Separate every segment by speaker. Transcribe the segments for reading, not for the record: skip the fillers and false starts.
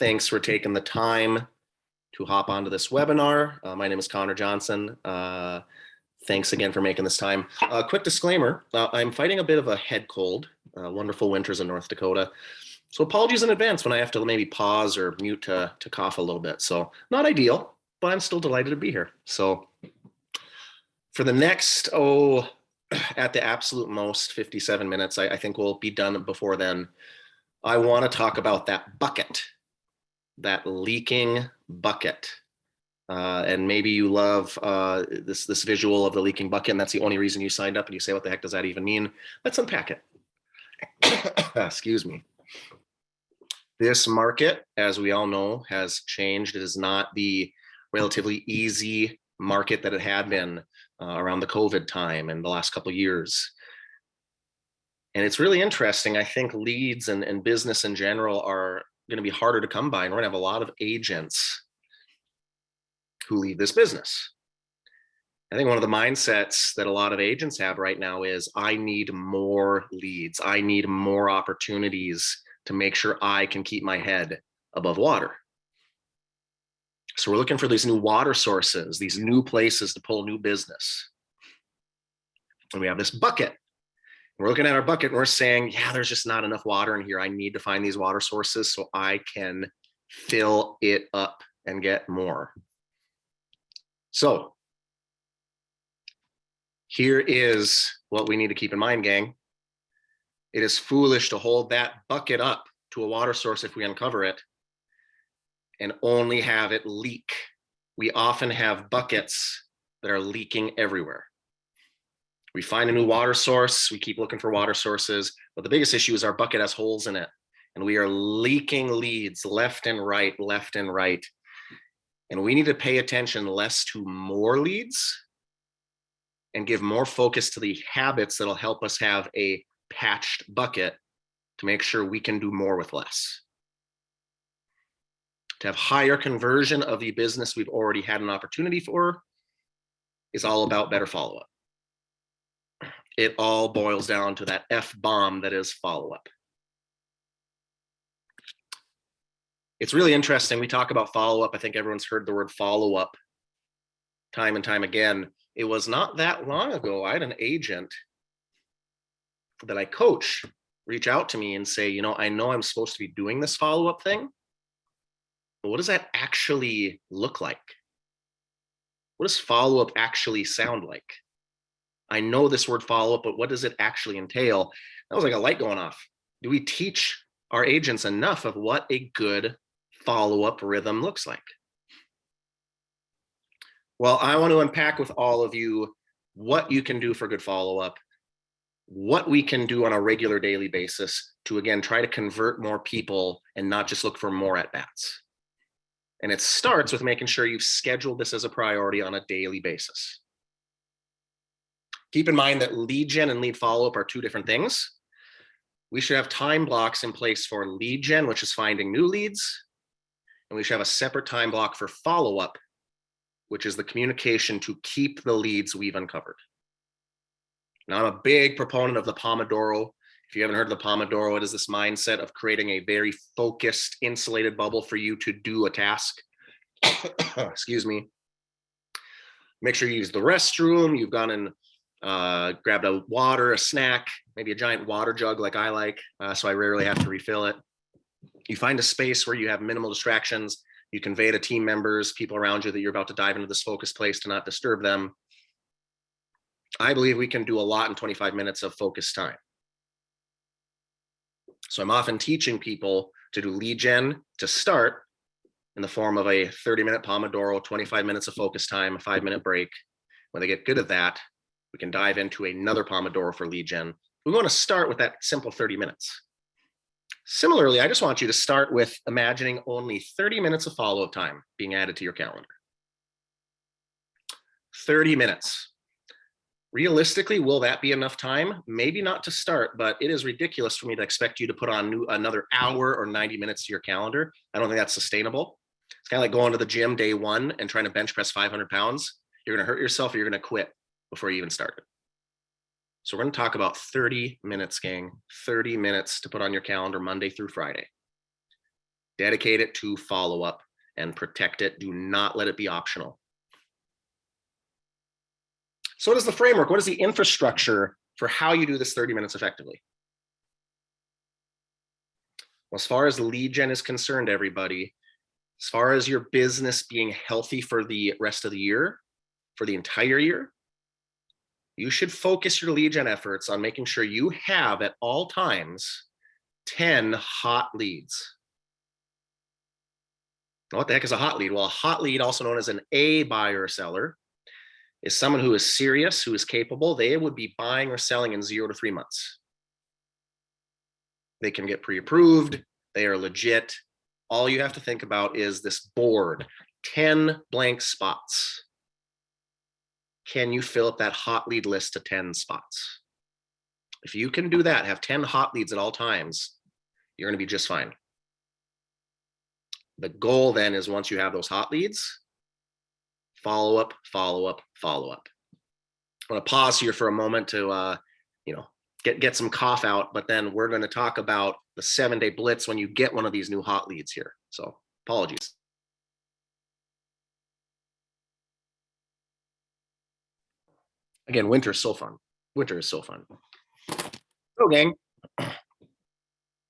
Speaker 1: Thanks for taking the time to hop onto this webinar. My name is Connor Johnson. Thanks again for making this time. Quick disclaimer, I'm fighting a bit of a head cold, wonderful winters in North Dakota. So apologies in advance when I have to maybe pause or mute to cough a little bit. So not ideal, but I'm still delighted to be here. So for the next, at the absolute most 57 minutes, I think we'll be done before then. I want to talk about that bucket, that leaking bucket. And maybe you love this visual of the leaking bucket, and that's the only reason you signed up, and you say, what the heck does that even mean? Let's unpack it. Excuse me. This market, as we all know, has changed. It is not the relatively easy market that it had been around the COVID time and the last couple of years. And it's really interesting. I think leads and business in general are going to be harder to come by, and we're going to have a lot of agents who leave this business. I think one of the mindsets that a lot of agents have right now is, I need more leads. I need more opportunities to make sure I can keep my head above water. So we're looking for these new water sources, these new places to pull new business. And we have this bucket. We're looking at our bucket and we're saying, yeah, there's just not enough water in here. I need to find these water sources so I can fill it up and get more. So here is what we need to keep in mind, gang. It is foolish to hold that bucket up to a water source if we uncover it and only have it leak. We often have buckets that are leaking everywhere. We find a new water source, we keep looking for water sources, but the biggest issue is our bucket has holes in it, and we are leaking leads left and right, left and right. And we need to pay attention less to more leads and give more focus to the habits that'll help us have a patched bucket to make sure we can do more with less. To have higher conversion of the business we've already had an opportunity for is all about better follow-up. It all boils down to that F-bomb that is follow-up. It's really interesting. We talk about follow-up. I think everyone's heard the word follow-up time and time again. It was not that long ago, I had an agent that I coach reach out to me and say, I know I'm supposed to be doing this follow-up thing, but what does that actually look like? What does follow-up actually sound like? I know this word follow-up, but what does it actually entail? That was like a light going off. Do we teach our agents enough of what a good follow-up rhythm looks like? Well, I want to unpack with all of you what you can do for good follow-up, what we can do on a regular daily basis to, again, try to convert more people and not just look for more at-bats. And it starts with making sure you've scheduled this as a priority on a daily basis. Keep in mind that lead gen and lead follow-up are two different things. We should have time blocks in place for lead gen, which is finding new leads. And we should have a separate time block for follow-up, which is the communication to keep the leads we've uncovered. Now, I'm a big proponent of the Pomodoro. If you haven't heard of the Pomodoro, it is this mindset of creating a very focused, insulated bubble for you to do a task. Excuse me. Make sure you use the restroom. You've gone and grabbed a water, a snack, maybe a giant water jug like I like, so I rarely have to refill it. You find a space where you have minimal distractions. You convey to team members, people around you, that you're about to dive into this focused place to not disturb them. I believe we can do a lot in 25 minutes of focused time. So I'm often teaching people to do lead gen to start in the form of a 30-minute Pomodoro, 25 minutes of focus time, a 5-minute break. When they get good at that, we can dive into another Pomodoro for lead gen. We want to start with that simple 30 minutes. Similarly, I just want you to start with imagining only 30 minutes of follow-up time being added to your calendar. 30 minutes. Realistically, will that be enough time? Maybe not to start, but it is ridiculous for me to expect you to put on another hour or 90 minutes to your calendar. I don't think that's sustainable. It's kind of like going to the gym day one and trying to bench press 500 pounds. You're going to hurt yourself or you're going to quit before you even started. So we're going to talk about 30 minutes, gang. 30 minutes to put on your calendar Monday through Friday. Dedicate it to follow up and protect it. Do not let it be optional. So what is the framework? What is the infrastructure for how you do this 30 minutes effectively? Well, as far as lead gen is concerned, everybody, as far as your business being healthy for the rest of the year, for the entire year, you should focus your lead gen efforts on making sure you have at all times 10 hot leads. Now, what the heck is a hot lead? Well, a hot lead, also known as an A buyer or seller, is someone who is serious, who is capable. They would be buying or selling in 0 to 3 months. They can get pre-approved. They are legit. All you have to think about is this board, 10 blank spots. Can you fill up that hot lead list to 10 spots? If you can do that, have 10 hot leads at all times, you're going to be just fine. The goal then is, once you have those hot leads, follow up, follow up, follow up. I'm going to pause here for a moment to, get some cough out, but then we're going to talk about the 7-day blitz when you get one of these new hot leads here. So apologies. Again, winter is so fun. Winter is so fun. So gang,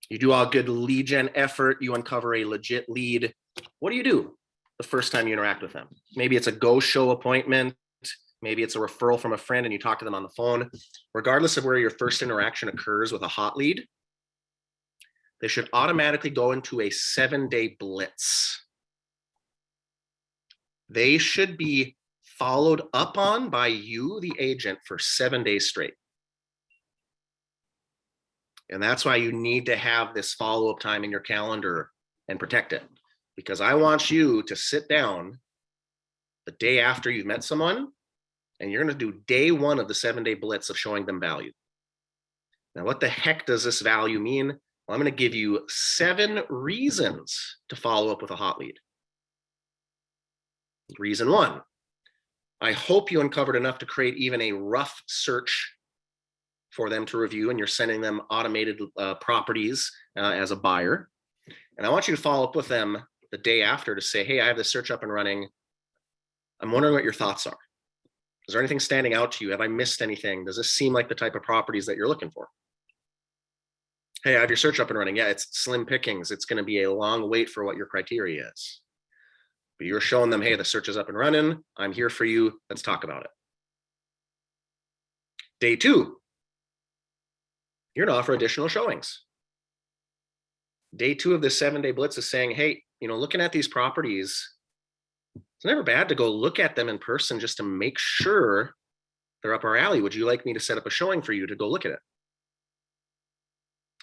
Speaker 1: you do all good lead gen effort. You uncover a legit lead. What do you do the first time you interact with them? Maybe it's a go show appointment. Maybe it's a referral from a friend and you talk to them on the phone. Regardless of where your first interaction occurs with a hot lead, they should automatically go into a 7-day blitz. They should be followed up on by you, the agent, for 7 days straight. And that's why you need to have this follow-up time in your calendar and protect it. Because I want you to sit down the day after you've met someone, and you're going to do day 1 of the 7-day blitz of showing them value. Now, what the heck does this value mean? Well, I'm going to give you 7 reasons to follow up with a hot lead. Reason 1, I hope you uncovered enough to create even a rough search for them to review, and you're sending them automated properties as a buyer. And I want you to follow up with them the day after to say, hey, I have this search up and running. I'm wondering what your thoughts are. Is there anything standing out to you? Have I missed anything? Does this seem like the type of properties that you're looking for? Hey, I have your search up and running. Yeah, it's slim pickings. It's going to be a long wait for what your criteria is. But you're showing them, hey, the search is up and running. I'm here for you. Let's talk about it. Day 2, you're going to offer additional showings. Day 2 of the 7-day blitz is saying, hey, looking at these properties, it's never bad to go look at them in person just to make sure they're up our alley. Would you like me to set up a showing for you to go look at it?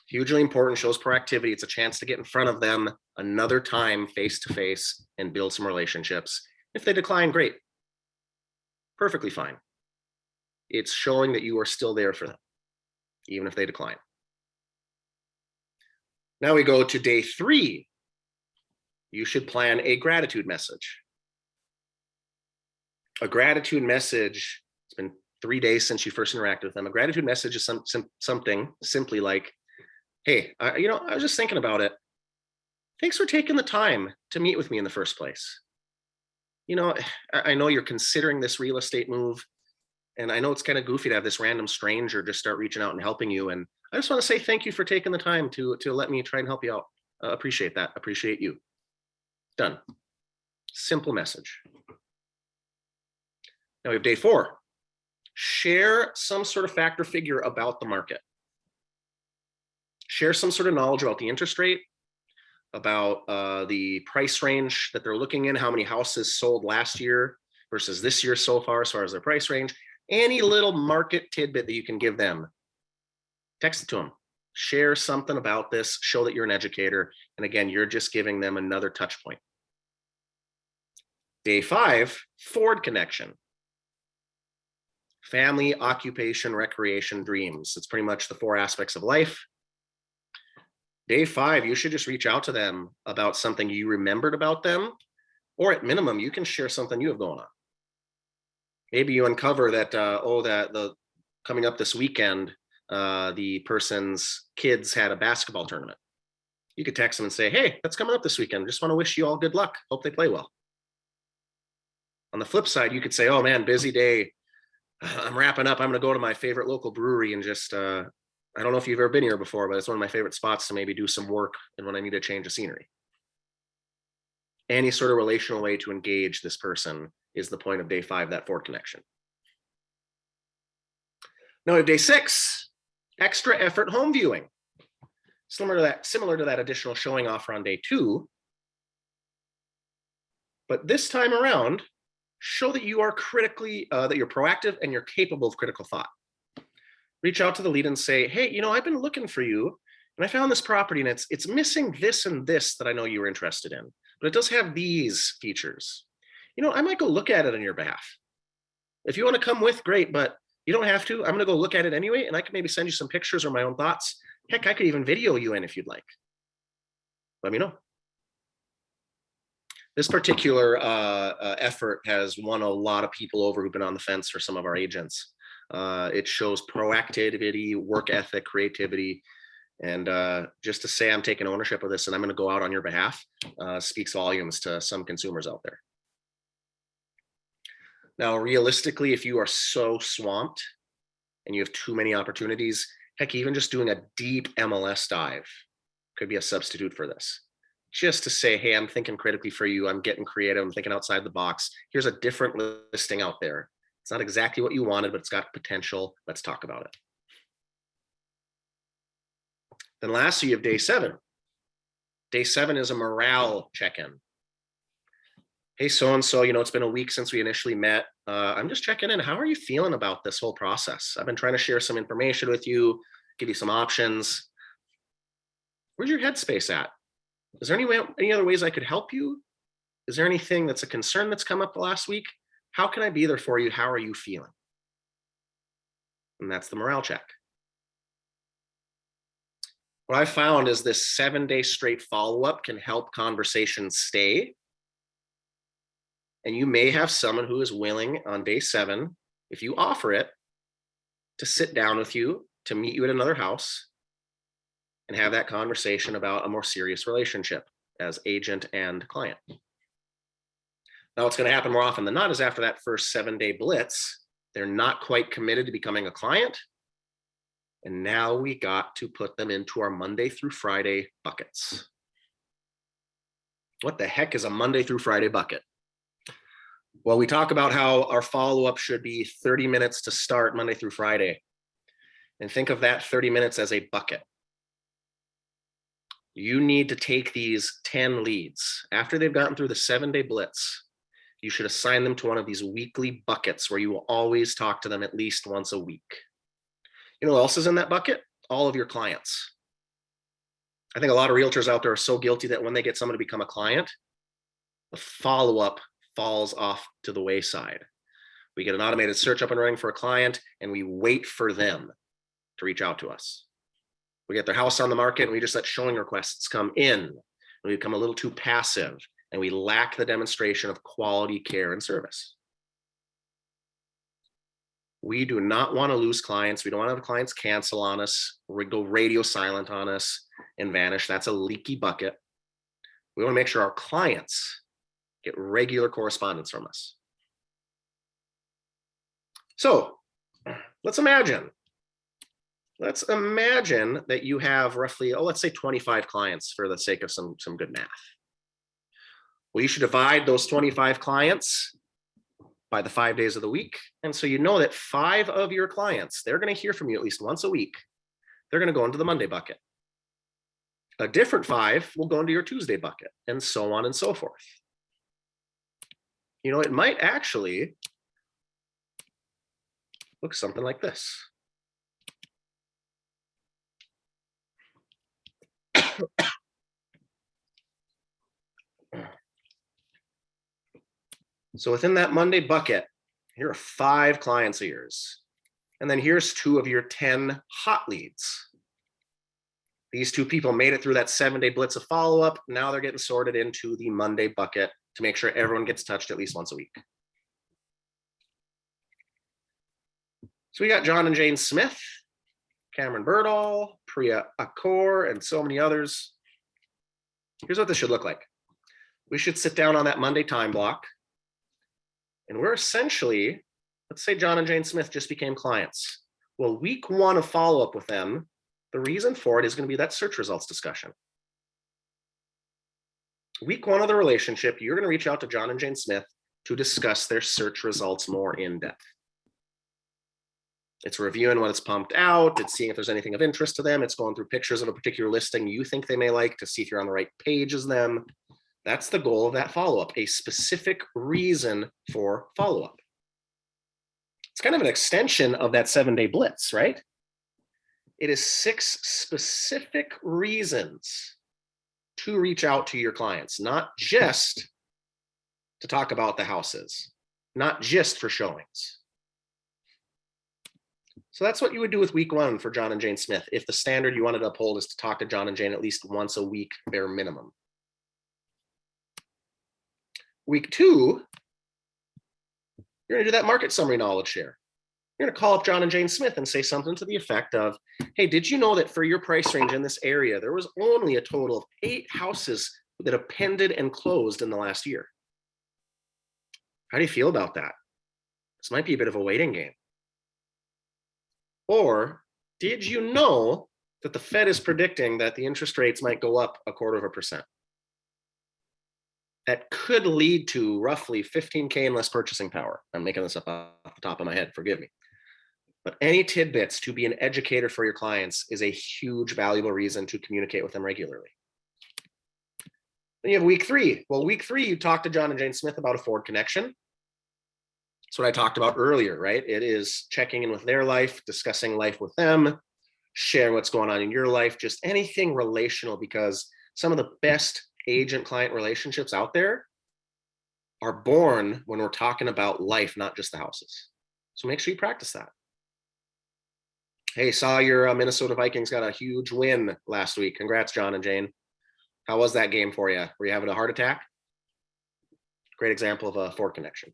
Speaker 1: Hugely important, shows proactivity. It's a chance to get in front of them another time face to face and build some relationships. If they decline, great. Perfectly fine. It's showing that you are still there for them, even if they decline. Now we go to day 3. You should plan a gratitude message. A gratitude message, it's been 3 days since you first interacted with them. A gratitude message is something simply like, hey, I was just thinking about it. Thanks for taking the time to meet with me in the first place. I know you're considering this real estate move, and I know it's kind of goofy to have this random stranger just start reaching out and helping you. And I just want to say thank you for taking the time to let me try and help you out. Appreciate that. Appreciate you. Done. Simple message. Now we have day 4. Share some sort of fact or figure about the market. Share some sort of knowledge about the interest rate, about the price range that they're looking in, how many houses sold last year versus this year so far as their price range. Any little market tidbit that you can give them, text it to them. Share something about this, show that you're an educator. And again, you're just giving them another touch point. Day 5, forward connection. Family, occupation, recreation, dreams. It's pretty much the 4 aspects of life. Day 5, you should just reach out to them about something you remembered about them, or at minimum, you can share something you have going on. Maybe you uncover that, coming up this weekend, the person's kids had a basketball tournament. You could text them and say, hey, that's coming up this weekend. Just want to wish you all good luck. Hope they play well. On the flip side, you could say, oh man, busy day. I'm wrapping up. I'm going to go to my favorite local brewery and just, I don't know if you've ever been here before, but it's one of my favorite spots to maybe do some work and when I need to change the scenery. Any sort of relational way to engage this person is the point of day 5, that forward connection. Now, day 6, extra effort home viewing. Similar to that additional showing offer on day 2. But this time around, show that you are that you're proactive and you're capable of critical thought. Reach out to the lead and say, hey, I've been looking for you and I found this property and it's missing this and this that I know you were interested in, but it does have these features. I might go look at it on your behalf. If you want to come with, great, but you don't have to. I'm going to go look at it anyway, and I can maybe send you some pictures or my own thoughts. Heck, I could even video you in if you'd like. Let me know. This particular effort has won a lot of people over who've been on the fence for some of our agents. It shows proactivity, work ethic, creativity, and just to say I'm taking ownership of this and I'm going to go out on your behalf speaks volumes to some consumers out there. Now, realistically, if you are so swamped and you have too many opportunities, heck, even just doing a deep MLS dive could be a substitute for this. Just to say, hey, I'm thinking critically for you. I'm getting creative. I'm thinking outside the box. Here's a different listing out there. It's not exactly what you wanted, but it's got potential. Let's talk about it. Then lastly, you have day 7. Day 7 is a morale check-in. Hey, so-and-so, it's been a week since we initially met. I'm just checking in. How are you feeling about this whole process? I've been trying to share some information with you, give you some options. Where's your headspace at? Is there any other ways I could help you? Is there anything that's a concern that's come up the last week? How can I be there for you? How are you feeling? And that's the morale check. What I found is this 7-day straight follow-up can help conversations stay. And you may have someone who is willing on day 7, if you offer it, to sit down with you, to meet you at another house and have that conversation about a more serious relationship as agent and client. Now, what's going to happen more often than not is after that first 7-day blitz, they're not quite committed to becoming a client. And now we got to put them into our Monday through Friday buckets. What the heck is a Monday through Friday bucket? Well, we talk about how our follow-up should be 30 minutes to start Monday through Friday. And think of that 30 minutes as a bucket. You need to take these 10 leads. After they've gotten through the 7-day blitz, you should assign them to one of these weekly buckets where you will always talk to them at least once a week. You know what else is in that bucket? All of your clients. I think a lot of realtors out there are so guilty that when they get someone to become a client, the follow-up falls off to the wayside. We get an automated search up and running for a client, and we wait for them to reach out to us. We get their house on the market, and we just let showing requests come in, and we become a little too passive, and we lack the demonstration of quality care and service. We do not want to lose clients. We don't want to have clients cancel on us, or go radio silent on us and vanish. That's a leaky bucket. We want to make sure our clients get regular correspondence from us. So let's imagine that you have roughly, let's say 25 clients for the sake of some good math. Well, you should divide those 25 clients by the 5 days of the week. And so you know that 5 of your clients, they're going to hear from you at least once a week. They're going to go into the Monday bucket. A different 5 will go into your Tuesday bucket, and so on and so forth. It might actually look something like this. So within that Monday bucket, here are 5 clients of yours. And then here's 2 of your 10 hot leads. These 2 people made it through that 7-day blitz of follow-up. Now they're getting sorted into the Monday bucket to make sure everyone gets touched at least once a week. So we got John and Jane Smith, Cameron Birdall, Priya Akor, and so many others. Here's what this should look like. We should sit down on that Monday time block, and we're essentially, let's say John and Jane Smith just became clients. Well, week 1 of follow-up with them, the reason for it is going to be that search results discussion. Week 1 of the relationship, you're going to reach out to John and Jane Smith to discuss their search results more in depth. It's reviewing what it's pumped out. It's seeing if there's anything of interest to them. It's going through pictures of a particular listing you think they may like to see if you're on the right page as them. That's the goal of that follow-up, a specific reason for follow-up. It's kind of an extension of that 7-day blitz, right? It is 6 specific reasons to reach out to your clients, not just to talk about the houses, not just for showings. So that's what you would do with week 1 for John and Jane Smith if the standard you wanted to uphold is to talk to John and Jane at least once a week, bare minimum. Week 2, you're going to do that market summary knowledge share. You're going to call up John and Jane Smith and say something to the effect of, hey, did you know that for your price range in this area, there was only a total of 8 houses that have pended and closed in the last year? How do you feel about that? This might be a bit of a waiting game. Or did you know that the Fed is predicting that the interest rates might go up 0.25%? That could lead to roughly 15K in less purchasing power. I'm making this up off the top of my head, forgive me. But any tidbits to be an educator for your clients is a huge, valuable reason to communicate with them regularly. Then you have week 3. Well, week 3, you talk to John and Jane Smith about a forward connection. That's what I talked about earlier, right? It is checking in with their life, discussing life with them, sharing what's going on in your life, just anything relational, because some of the best agent-client relationships out there are born when we're talking about life, not just the houses. So make sure you practice that. Hey, saw your Minnesota Vikings got a huge win last week. Congrats, John and Jane. How was that game for you? Were you having a heart attack? Great example of a forward connection.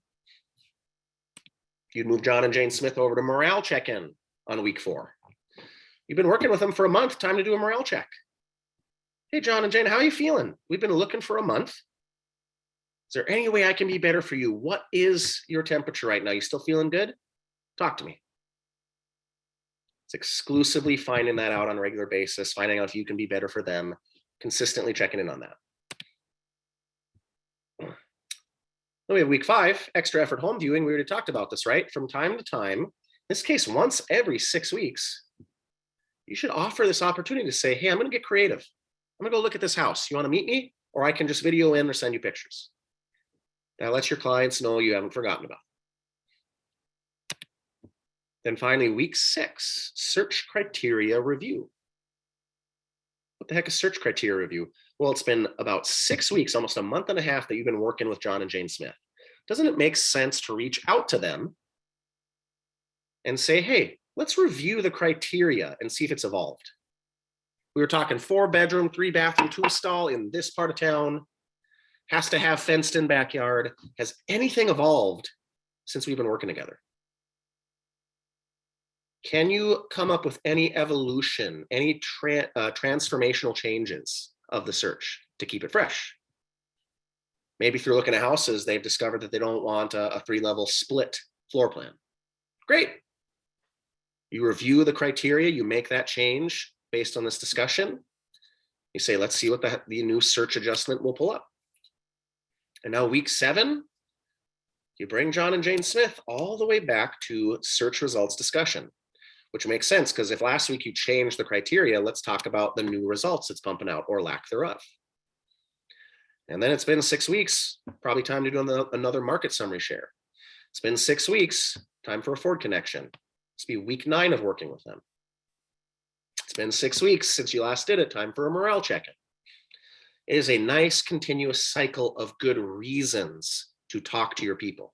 Speaker 1: You'd move John and Jane Smith over to morale check-in on week 4. You've been working with them for a month, time to do a morale check. Hey, John and Jane, how are you feeling? We've been looking for a month. Is there any way I can be better for you? What is your temperature right now? You still feeling good? Talk to me. It's exclusively finding that out on a regular basis, finding out if you can be better for them, consistently checking in on that. Then we have week 5, extra effort home viewing. We already talked about this, right? From time to time, in this case, once every 6 weeks, you should offer this opportunity to say, hey, I'm going to get creative. I'm going to go look at this house. You want to meet me? Or I can just video in or send you pictures. That lets your clients know you haven't forgotten about it. Then finally, week 6, search criteria review. What the heck is search criteria review? Well, it's been about 6 weeks, almost a month and a half that you've been working with John and Jane Smith. Doesn't it make sense to reach out to them and say, hey, let's review the criteria and see if it's evolved? We were talking 4-bedroom, 3-bathroom, 2-stall in this part of town, has to have fenced in backyard. Has anything evolved since we've been working together? Can you come up with any evolution, any transformational changes of the search to keep it fresh? Maybe if you're looking at houses, they've discovered that they don't want a 3-level split floor plan. Great. You review the criteria, you make that change based on this discussion. You say, let's see what the new search adjustment will pull up. And now week 7, you bring John and Jane Smith all the way back to search results discussion, which makes sense because if last week you changed the criteria, let's talk about the new results it's pumping out or lack thereof. And then it's been 6 weeks, probably time to do another market summary share. It's been 6 weeks, time for a forward connection. It's be week 9 of working with them. It's been 6 weeks since you last did it, time for a morale check-in. It is a nice continuous cycle of good reasons to talk to your people.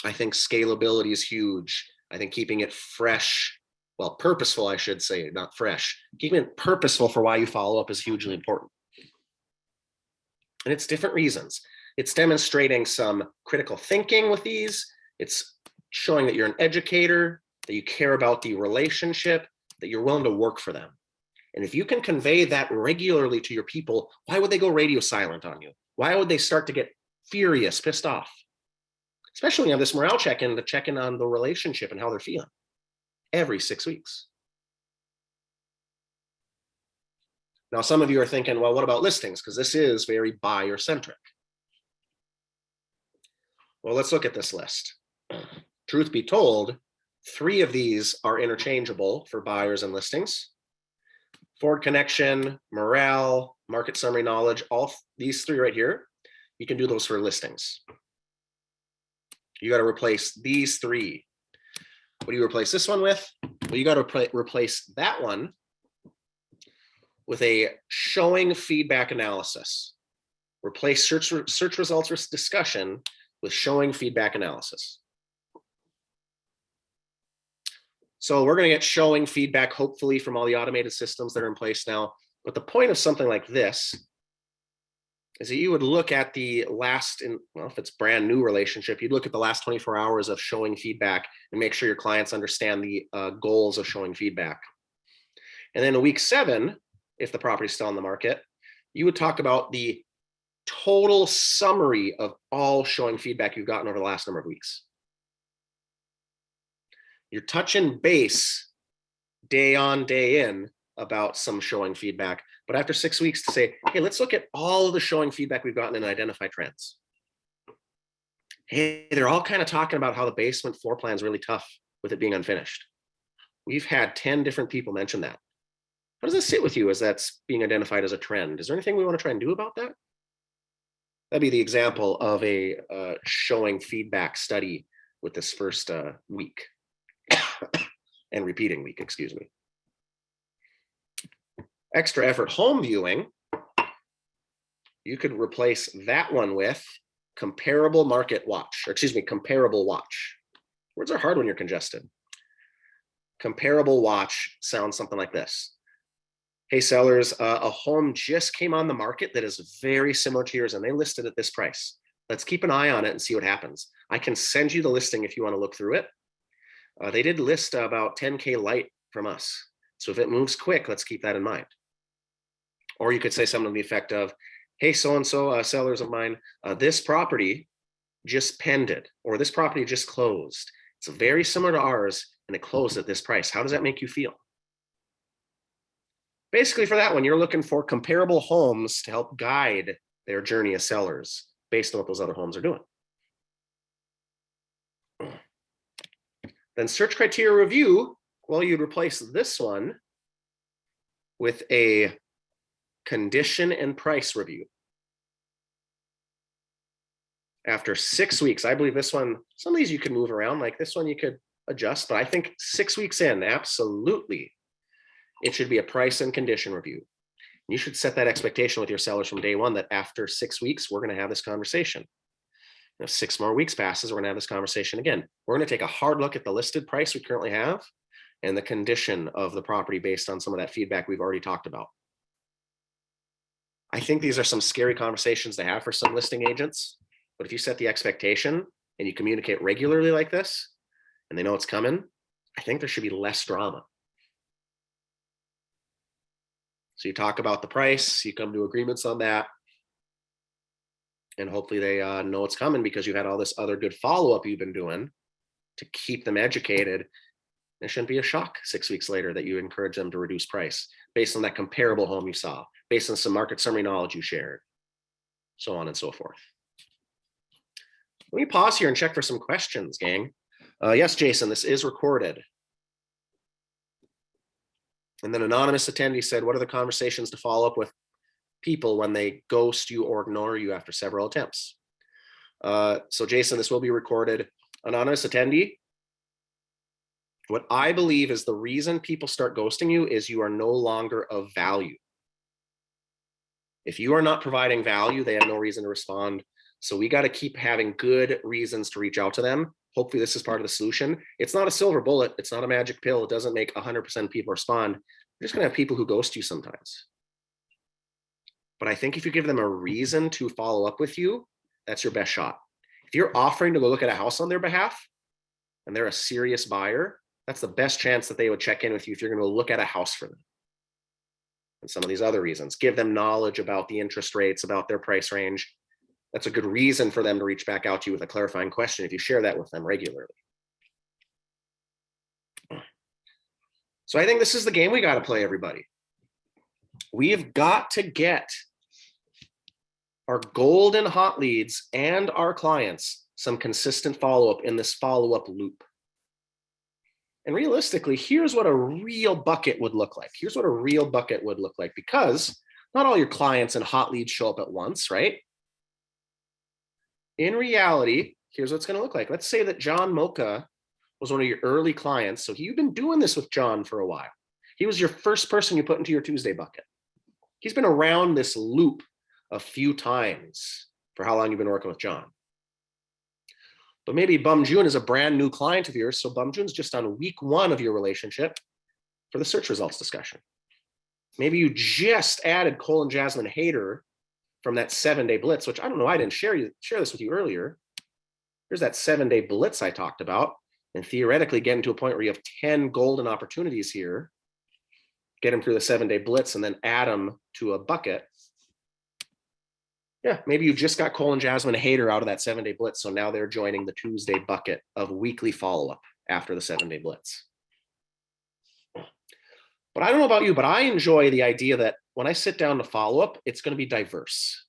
Speaker 1: I think scalability is huge. I think keeping it fresh, well, purposeful, I should say, not fresh. Keeping it purposeful for why you follow up is hugely important. And it's different reasons. It's demonstrating some critical thinking with these. It's showing that you're an educator, that you care about the relationship, that you're willing to work for them. And if you can convey that regularly to your people, why would they go radio silent on you? Why would they start to get furious, pissed off? Especially when you have this morale check-in to check in on the relationship and how they're feeling every 6 weeks. Now, some of you are thinking, well, what about listings? Because this is very buyer-centric. Well, let's look at this list. Truth be told, 3 of these are interchangeable for buyers and listings. Forward connection, morale, market summary knowledge, all these 3 right here, you can do those for listings. You got to replace these 3. What do you replace this one with? Well, you got to replace that one with a showing feedback analysis. Replace search results discussion with showing feedback analysis. So we're going to get showing feedback, hopefully, from all the automated systems that are in place now. But the point of something like this is that you would look at the last, well, if it's brand new relationship, you'd look at the last 24 hours of showing feedback and make sure your clients understand the goals of showing feedback. And then in week 7, if the property's still on the market, you would talk about the total summary of all showing feedback you've gotten over the last number of weeks. You're touching base day on, day in about some showing feedback, but after 6 weeks to say, hey, let's look at all of the showing feedback we've gotten and identify trends. Hey, they're all kind of talking about how the basement floor plan is really tough with it being unfinished. We've had 10 different people mention that. How does that sit with you as that's being identified as a trend? Is there anything we want to try and do about that? That'd be the example of a showing feedback study with this first week and repeating week, excuse me. Extra effort home viewing, you could replace that one with comparable market watch, or excuse me, comparable watch. Words are hard when you're congested. Comparable watch sounds something like this. Hey sellers, a home just came on the market that is very similar to yours and they listed at this price. Let's keep an eye on it and see what happens. I can send you the listing if you want to look through it. They did list about 10K light from us. So if it moves quick, let's keep that in mind. Or you could say something to the effect of, hey, so-and-so sellers of mine, this property just pended, or this property just closed. It's very similar to ours and it closed at this price. How does that make you feel? Basically for that one, you're looking for comparable homes to help guide their journey as sellers based on what those other homes are doing. Then search criteria review, well, you'd replace this one with a condition and price review. After 6 weeks, I believe this one, some of these you could move around, like this one you could adjust, but I think 6 weeks in, absolutely, it should be a price and condition review. You should set that expectation with your sellers from day one that after 6 weeks, we're going to have this conversation. If 6 more weeks passes, we're going to have this conversation again. We're going to take a hard look at the listed price we currently have and the condition of the property based on some of that feedback we've already talked about. I think these are some scary conversations to have for some listing agents, but if you set the expectation and you communicate regularly like this, and they know it's coming, I think there should be less drama. So you talk about the price, you come to agreements on that, and hopefully they know it's coming because you had all this other good follow-up you've been doing to keep them educated. It shouldn't be a shock 6 weeks later that you encourage them to reduce price based on that comparable home you saw, based on some market summary knowledge you shared, so on and so forth. Let me pause here and check for some questions, gang. Yes, Jason, this is recorded. And then anonymous attendee said, what are the conversations to follow up with people when they ghost you or ignore you after several attempts? So Jason, this will be recorded. Anonymous attendee, what I believe is the reason people start ghosting you is you are no longer of value. If you are not providing value, they have no reason to respond. So we got to keep having good reasons to reach out to them. Hopefully this is part of the solution. It's not a silver bullet. It's not a magic pill. It doesn't make 100% people respond. You're just going to have people who ghost you sometimes. But I think if you give them a reason to follow up with you, that's your best shot. If you're offering to go look at a house on their behalf and they're a serious buyer, that's the best chance that they would check in with you if you're going to look at a house for them. and some of these other reasons. Give them knowledge about the interest rates, about their price range. That's a good reason for them to reach back out to you with a clarifying question if you share that with them regularly. So I think this is the game we got to play, everybody. We've got to get our golden hot leads and our clients some consistent follow-up in this follow-up loop. And realistically, here's what a real bucket would look like. Here's what a real bucket would look like, because not all your clients and hot leads show up at once, right? In reality, here's what it's going to look like. Let's say that John Mocha was one of your early clients. So you've been doing this with John for a while. He was your first person you put into your Tuesday bucket. He's been around this loop a few times for how long you've been working with John. But maybe Bum June is a brand new client of yours. So Bum June's just on week 1 of your relationship for the search results discussion. Maybe you just added Cole and Jasmine Hayter from that 7-day blitz, which I don't know, I didn't share this with you earlier. There's that 7-day blitz I talked about, and theoretically getting to a point where you have 10 golden opportunities here, get them through the 7-day blitz and then add them to a bucket. Yeah, maybe you just got Cole and Jasmine Hayter out of that 7-day blitz, so now they're joining the Tuesday bucket of weekly follow-up after the 7-day blitz. But I don't know about you, but I enjoy the idea that when I sit down to follow up, it's going to be diverse.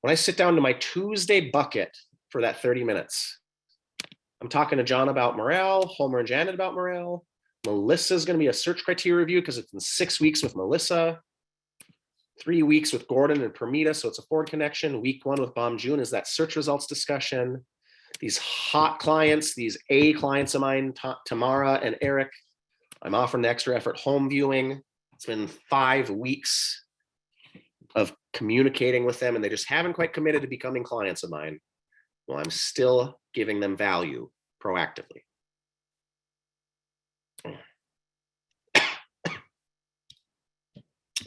Speaker 1: When I sit down to my Tuesday bucket for that 30 minutes, I'm talking to John about morale, Homer and Janet about morale. Melissa's going to be a search criteria review because it's in 6 weeks with Melissa, 3 weeks with Gordon and Permita, so it's a forward connection. Week 1 with Bum June is that search results discussion. These hot clients, these A clients of mine, Tamara and Eric, I'm offering the extra effort home viewing. It's been 5 weeks of communicating with them and they just haven't quite committed to becoming clients of mine. Well, I'm still giving them value proactively.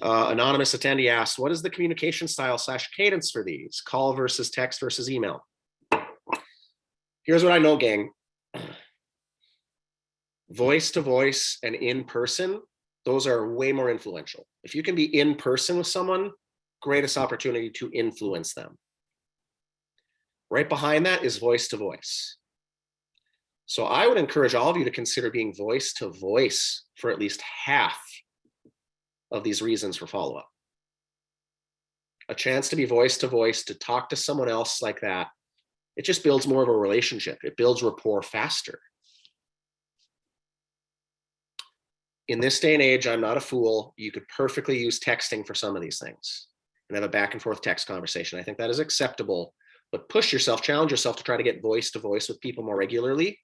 Speaker 1: Anonymous attendee asked, what is the communication style / cadence for these? Call versus text versus email. Here's what I know, gang. Voice to voice and in person, those are way more influential. If you can be in person with someone, greatest opportunity to influence them. Right behind that is voice to voice. So I would encourage all of you to consider being voice to voice for at least half of these reasons for follow-up. A chance to be voice to voice, to talk to someone else like that, it just builds more of a relationship. It builds rapport faster. In this day and age, I'm not a fool. You could perfectly use texting for some of these things and have a back and forth text conversation. I think that is acceptable, but push yourself, challenge yourself to try to get voice to voice with people more regularly.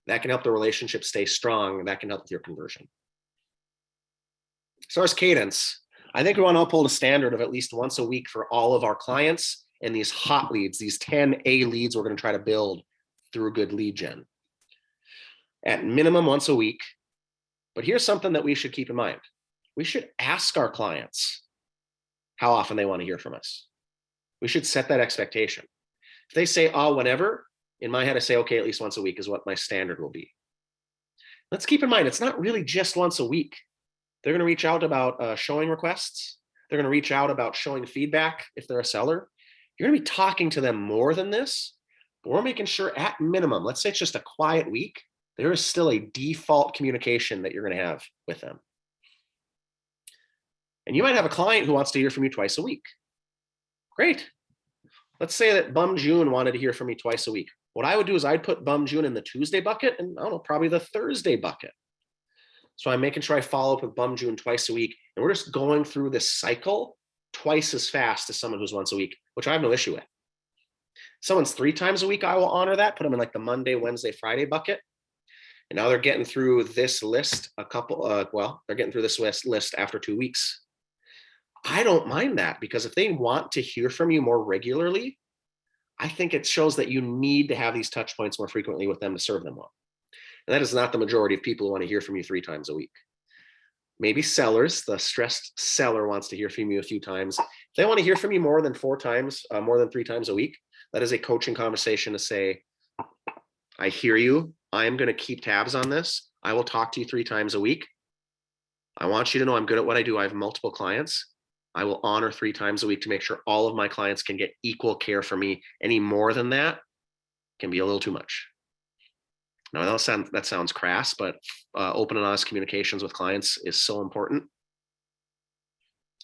Speaker 1: That can help the relationship stay strong and that can help with your conversion. As far as cadence, I think we want to uphold a standard of at least once a week for all of our clients and these hot leads, these 10 A leads we're going to try to build through good lead gen. At minimum once a week. But here's something that we should keep in mind. We should ask our clients how often they want to hear from us. We should set that expectation. If they say, oh, whenever, in my head, I say, okay, at least once a week is what my standard will be. Let's keep in mind, it's not really just once a week. They're going to reach out about showing requests. They're going to reach out about showing feedback if they're a seller. You're going to be talking to them more than this, but we're making sure at minimum, let's say it's just a quiet week, there is still a default communication that you're going to have with them. And you might have a client who wants to hear from you twice a week. Great. Let's say that Bum June wanted to hear from me twice a week. What I would do is I'd put Bum June in the Tuesday bucket and I don't know, probably the Thursday bucket. So I'm making sure I follow up with Bum June twice a week. And we're just going through this cycle twice as fast as someone who's once a week, which I have no issue with. Someone's 3 times a week, I will honor that, put them in like the Monday, Wednesday, Friday bucket. And now they're getting through this list they're getting through this list after 2 weeks. I don't mind that because if they want to hear from you more regularly, I think it shows that you need to have these touch points more frequently with them to serve them well. And that is not the majority of people who want to hear from you 3 times a week. Maybe sellers, the stressed seller wants to hear from you a few times. If they want to hear from you more than 4 times, more than 3 times a week, that is a coaching conversation to say, I hear you. I'm going to keep tabs on this. I will talk to you 3 times a week. I want you to know I'm good at what I do. I have multiple clients. I will honor 3 times a week to make sure all of my clients can get equal care from me. Any more than that can be a little too much. Now, that sounds crass, but open and honest communications with clients is so important.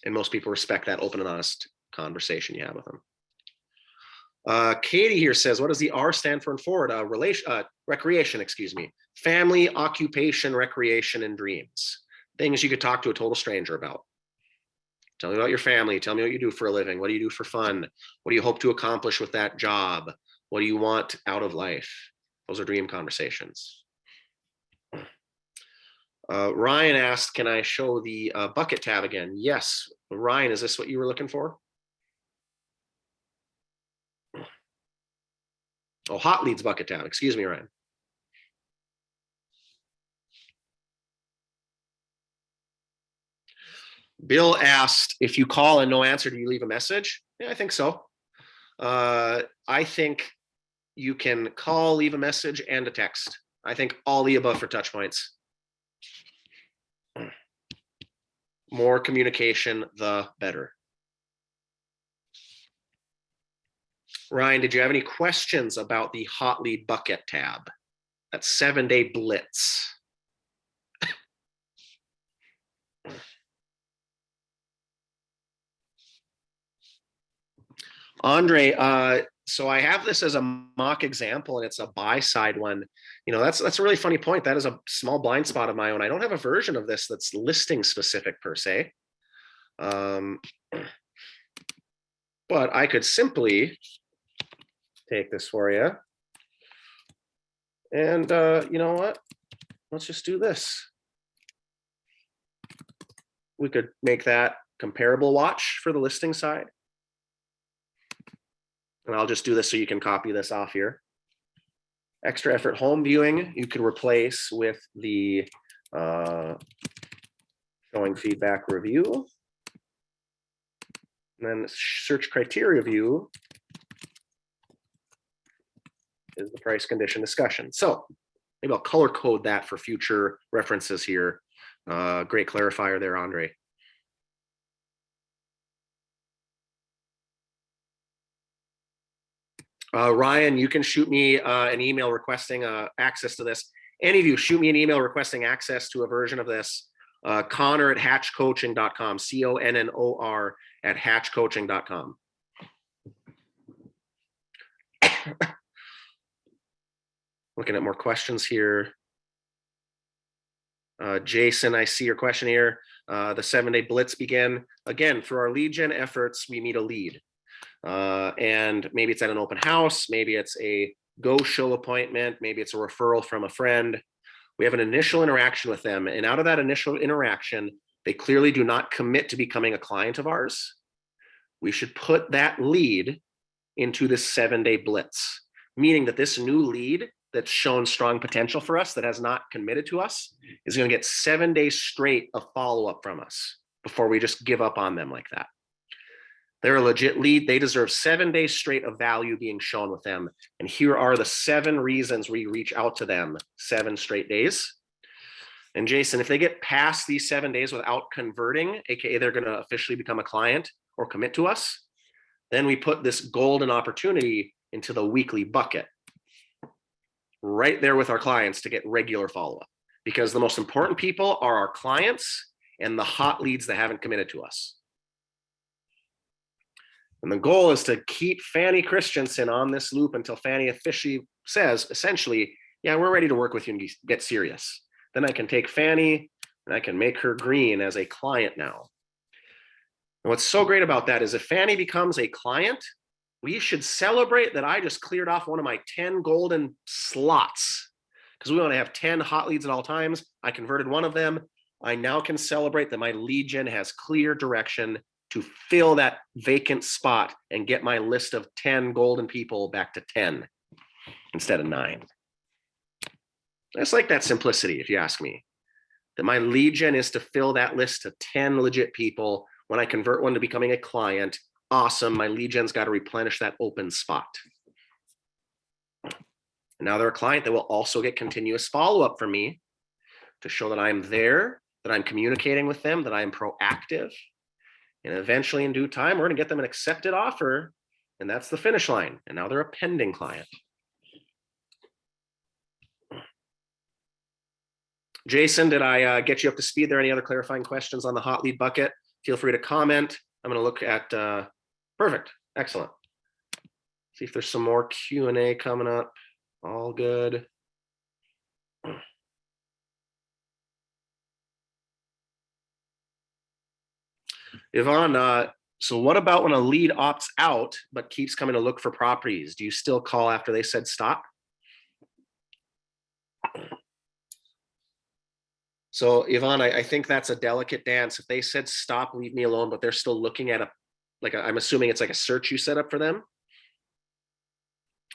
Speaker 1: And most people respect that open and honest conversation you have with them. Katie here says, what does the R stand for in Ford? Recreation, excuse me. Family, occupation, recreation, and dreams. Things you could talk to a total stranger about. Tell me about your family. Tell me what you do for a living. What do you do for fun? What do you hope to accomplish with that job? What do you want out of life? Those are dream conversations. Ryan asked, can I show the bucket tab again? Yes. Ryan, is this what you were looking for? Oh, hot leads bucket tab. Excuse me, Ryan. Bill asked, if you call and no answer, do you leave a message? Yeah, I think so. I think you can call, leave a message, and a text. I think all the above for touch points. More communication, the better. Ryan, did you have any questions about the hot lead bucket tab? That 7-day blitz. Andre, so I have this as a mock example, and it's a buy side one. You know, that's a really funny point. That is a small blind spot of my own. I don't have a version of this that's listing specific per se. But I could simply take this for you. And you know what? Let's just do this. We could make that comparable watch for the listing side. And I'll just do this so you can copy this off here. Extra effort home viewing, you could replace with the showing feedback review. And then search criteria view is the price condition discussion. So maybe I'll color code that for future references here. Great clarifier there, Andre. Ryan, you can shoot me an email requesting access to this. Any of you, shoot me an email requesting access to a version of this. Connor at hatchcoaching.com, CONNOR at hatchcoaching.com. Looking at more questions here. Jason, I see your question here. The 7-day blitz began. Again, for our lead gen efforts, we meet a lead. And maybe it's at an open house, maybe it's a go show appointment, maybe it's a referral from a friend. We have an initial interaction with them, and out of that initial interaction, they clearly do not commit to becoming a client of ours. We should put that lead into this 7-day blitz, meaning that this new lead that's shown strong potential for us, that has not committed to us, is going to get 7 days straight of follow-up from us before we just give up on them like that. They're a legit lead. They deserve 7 days straight of value being shown with them. And here are the 7 reasons we reach out to them 7 straight days. And Jason, if they get past these 7 days without converting, AKA they're going to officially become a client or commit to us, then we put this golden opportunity into the weekly bucket right there with our clients to get regular follow-up, because the most important people are our clients and the hot leads that haven't committed to us. And the goal is to keep Fanny Christensen on this loop until Fanny officially says, essentially, yeah, we're ready to work with you and get serious. Then I can take Fanny and I can make her green as a client now. And what's so great about that is if Fanny becomes a client, we should celebrate that I just cleared off one of my 10 golden slots, because we want to have 10 hot leads at all times. I converted one of them. I now can celebrate that my lead gen has clear direction to fill that vacant spot and get my list of 10 golden people back to 10 instead of 9. It's like that simplicity, if you ask me, that my lead gen is to fill that list to 10 legit people. When I convert one to becoming a client, awesome, my lead gen's got to replenish that open spot. And now they're a client that will also get continuous follow-up from me to show that I'm there, that I'm communicating with them, that I am proactive. And eventually in due time, we're going to get them an accepted offer. And that's the finish line. And now they're a pending client. Jason, did I get you up to speed? Are there any other clarifying questions on the hot lead bucket? Feel free to comment. I'm going to look at, perfect, excellent. See if there's some more Q&A coming up. All good. Yvonne, so what about when a lead opts out but keeps coming to look for properties? Do you still call after they said stop? So Yvonne, I think that's a delicate dance. If they said stop, leave me alone, but they're still looking at I'm assuming it's like a search you set up for them.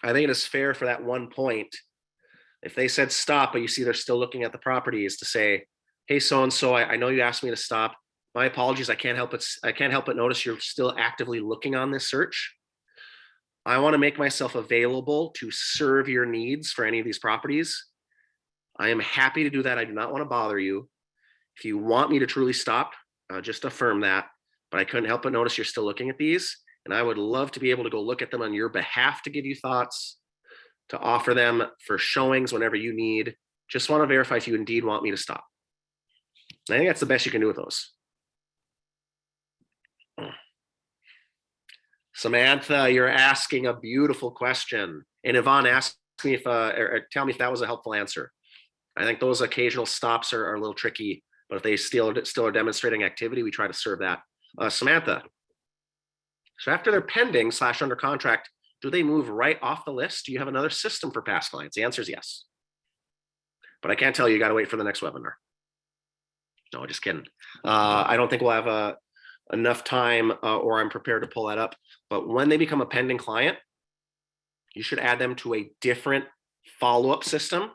Speaker 1: I think it is fair for that one point. If they said stop, but you see they're still looking at the properties, to say, hey, so-and-so, I know you asked me to stop. My apologies. I can't help but notice you're still actively looking on this search. I want to make myself available to serve your needs for any of these properties. I am happy to do that. I do not want to bother you. If you want me to truly stop, just affirm that. But I couldn't help but notice you're still looking at these. And I would love to be able to go look at them on your behalf to give you thoughts, to offer them for showings whenever you need. Just want to verify if you indeed want me to stop. And I think that's the best you can do with those. Samantha, you're asking a beautiful question. And Yvonne asked me if, or tell me if that was a helpful answer. I think those occasional stops are a little tricky, but if they still are demonstrating activity, we try to serve that. Samantha, so after they're pending / under contract, do they move right off the list? Do you have another system for past clients? The answer is yes. But I can't tell you, you got to wait for the next webinar. No, just kidding. I don't think we'll have enough time or I'm prepared to pull that up. But when they become a pending client, you should add them to a different follow-up system.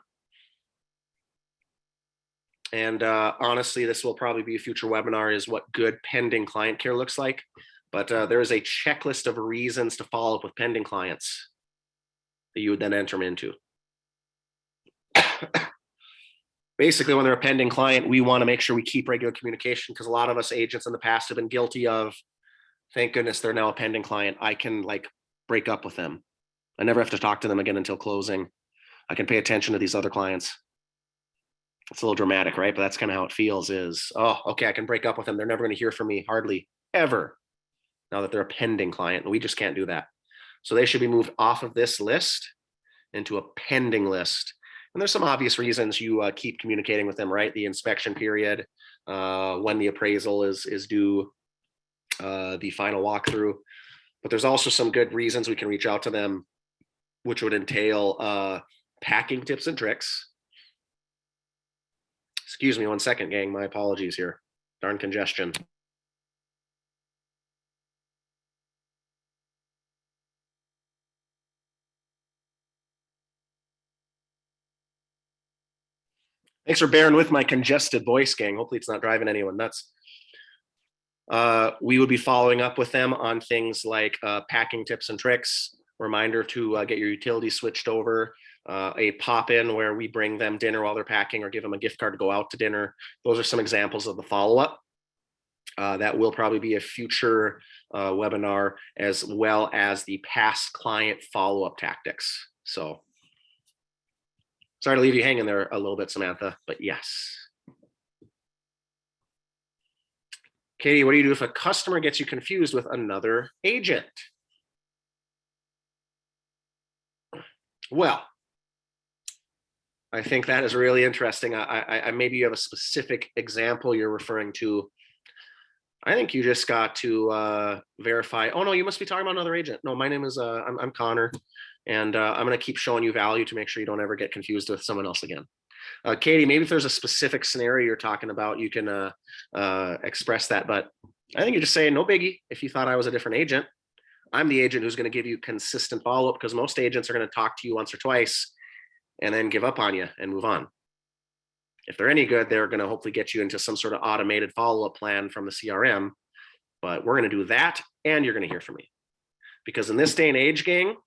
Speaker 1: And honestly, this will probably be a future webinar, is what good pending client care looks like. But there is a checklist of reasons to follow up with pending clients that you would then enter them into. Basically, when they're a pending client, we want to make sure we keep regular communication, because a lot of us agents in the past have been guilty of, thank goodness they're now a pending client. I can break up with them. I never have to talk to them again until closing. I can pay attention to these other clients. It's a little dramatic, right? But that's kind of how it feels, is, oh, okay, I can break up with them. They're never going to hear from me, hardly ever, now that they're a pending client. And we just can't do that. So they should be moved off of this list into a pending list. And there's some obvious reasons you keep communicating with them, right? The inspection period, when the appraisal is due, the final walkthrough. But there's also some good reasons we can reach out to them, which would entail packing tips and tricks. Excuse me 1 second, gang. My apologies here. Darn congestion. Thanks for bearing with my congested voice, gang. Hopefully it's not driving anyone nuts. We would be following up with them on things like packing tips and tricks, reminder to get your utilities switched over, a pop-in where we bring them dinner while they're packing, or give them a gift card to go out to dinner. Those are some examples of the follow-up. That will probably be a future webinar, as well as the past client follow-up tactics. So sorry to leave you hanging there a little bit, Samantha, but yes. Katie, what do you do if a customer gets you confused with another agent? Well, I think that is really interesting. I maybe you have a specific example you're referring to. I think you just got to verify. Oh no, you must be talking about another agent. No, my name is I'm Connor, and I'm going to keep showing you value to make sure you don't ever get confused with someone else again. Katie, maybe if there's a specific scenario you're talking about, you can express that. But I think you're just saying no biggie. If you thought I was a different agent, I'm the agent who's going to give you consistent follow-up, because most agents are going to talk to you once or twice and then give up on you and move on. If they're any good, they're going to hopefully get you into some sort of automated follow-up plan from the CRM. But we're going to do that, and you're going to hear from me. Because in this day and age, gang,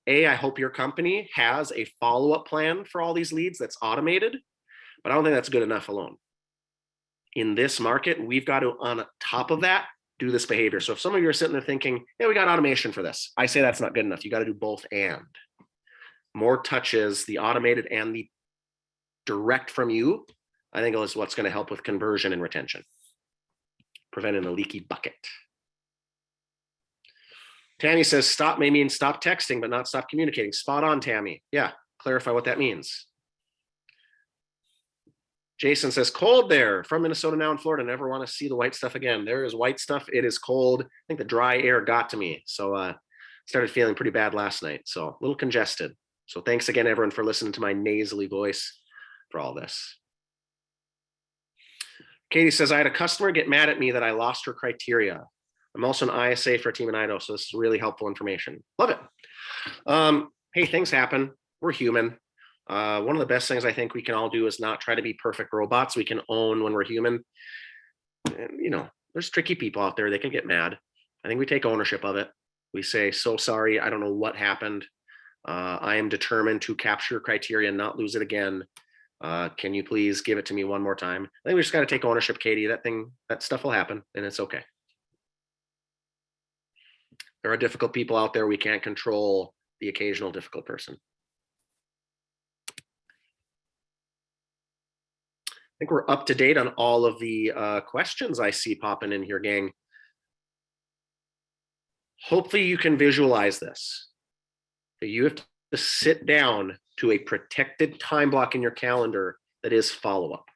Speaker 1: I hope your company has a follow-up plan for all these leads that's automated, but I don't think that's good enough alone. in this market, we've got to, on top of that, do this behavior. So if some of you are sitting there thinking, yeah, we got automation for this, I say that's not good enough. You got to do both and. More touches, the automated and the direct from you, I think is what's going to help with conversion and retention. Preventing a leaky bucket. Tammy says, stop may mean stop texting, but not stop communicating. Spot on, Tammy. Yeah, clarify what that means. Jason says, cold there from Minnesota, now in Florida. Never want to see the white stuff again. There is white stuff. It is cold. I think the dry air got to me. So started feeling pretty bad last night. So a little congested. So thanks again, everyone, for listening to my nasally voice for all this. Katie says, I had a customer get mad at me that I lost her criteria. I'm also an ISA for a team in Idaho, so this is really helpful information. Love it. Hey, things happen. We're human. One of the best things I think we can all do is not try to be perfect robots. We can own when we're human. And, you know, there's tricky people out there. They can get mad. I think we take ownership of it. We say, so sorry. I don't know what happened. I am determined to capture criteria and not lose it again. Can you please give it to me one more time? I think we just got to take ownership, Katie. That stuff will happen and it's okay. There are difficult people out there. We can't control the occasional difficult person. I think we're up to date on all of the questions I see popping in here, gang. Hopefully you can visualize this. You have to sit down to a protected time block in your calendar that is follow-up.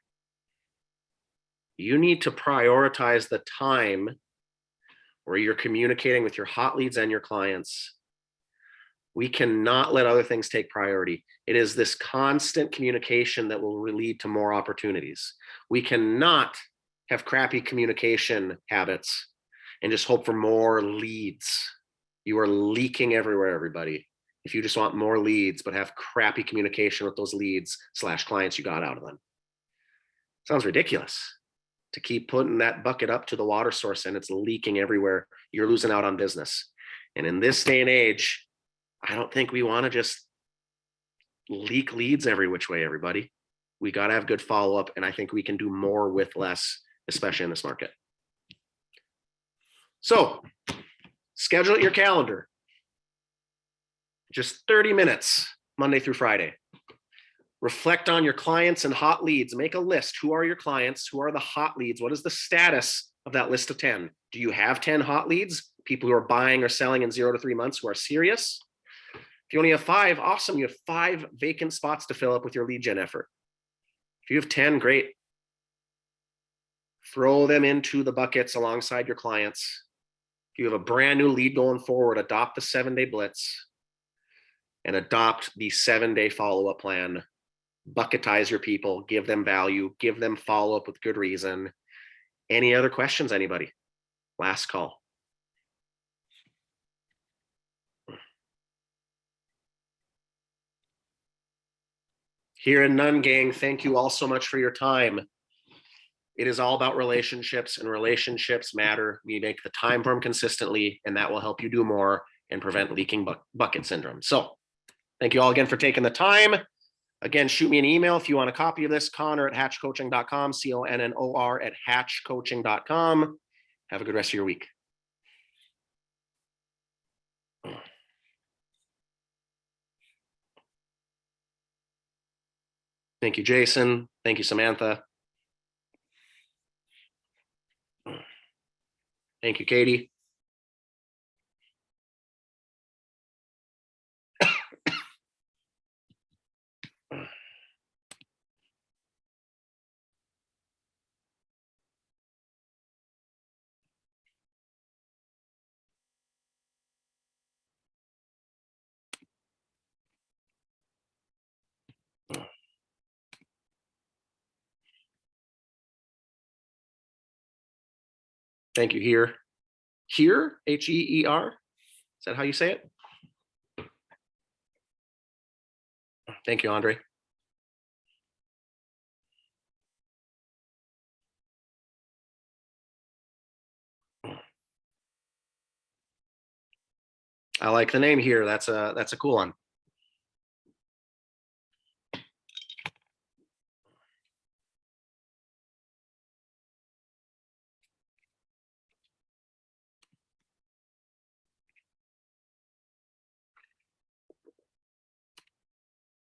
Speaker 1: You need to prioritize the time where you're communicating with your hot leads and your clients. We cannot let other things take priority. It is this constant communication that will lead to more opportunities. We cannot have crappy communication habits and just hope for more leads. You are leaking everywhere, everybody. If you just want more leads, but have crappy communication with those leads / clients you got out of them. Sounds ridiculous to keep putting that bucket up to the water source and it's leaking everywhere. You're losing out on business. And in this day and age, I don't think we want to just leak leads every which way, everybody. We got to have good follow-up. And I think we can do more with less, especially in this market. So schedule your calendar. Just 30 minutes, Monday through Friday. Reflect on your clients and hot leads. Make a list. Who are your clients? Who are the hot leads? What is the status of that list of 10? Do you have 10 hot leads? People who are buying or selling in 0 to 3 months who are serious? If you only have 5, awesome. You have 5 vacant spots to fill up with your lead gen effort. If you have 10, great. Throw them into the buckets alongside your clients. If you have a brand new lead going forward, adopt the 7-day blitz and adopt the 7-day follow-up plan. Bucketize your people, give them value, give them follow-up with good reason. Any other questions, anybody? Last call. Hearing none, gang, thank you all so much for your time. It is all about relationships, and relationships matter. We make the time for them consistently, and that will help you do more and prevent leaking bucket syndrome. So thank you all again for taking the time. Again, shoot me an email if you want a copy of this, Connor@hatchcoaching.com, CONNOR@hatchcoaching.com. Have a good rest of your week. Thank you, Jason. Thank you, Samantha. Thank you, Katie. Thank you, here. Here, H-E-E-R. Is that how you say it? Thank you, Andre. I like the name here. That's a cool one.